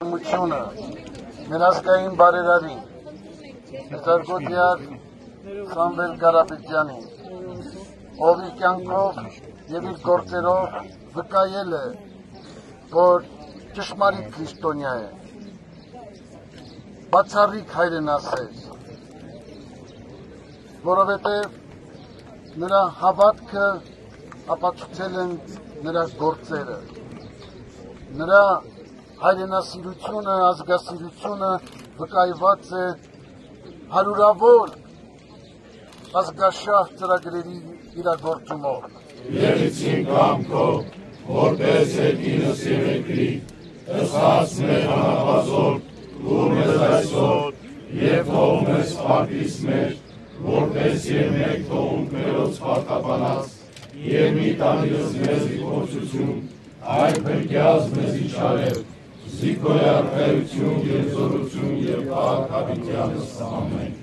Ուրումությունը ներազգային բարերարին, Մեծարգոտյար Սամվել Կարապետյանին, ով իր կյանքով և իր գործերով վկայել է, որ ճշմարիտ քրիստոնյա է, բացառիկ հայրենասեր, որովհետև նրա հավատքը ապացուցել են նրա գործերը, նրա հայրենասիրությունը, ազգասիրությունը վկայված է հարյուրավոր ազգաշահ ծրագրերի իրագործումով։ Երեցին կամքով, որպես հետինս և երկրի, ըսած մեր անապազոր, ու մեզ այսօր, և թող մեզ պարտիս մեր, որպես և մեկ թողունք մերոց պարտապանած, և մի տանիրս մեզ իպործություն, այն փրկյազ մեզ իչարև, զիքոյ արխայություն և զորություն և քաղաքավիտյանս ամեն։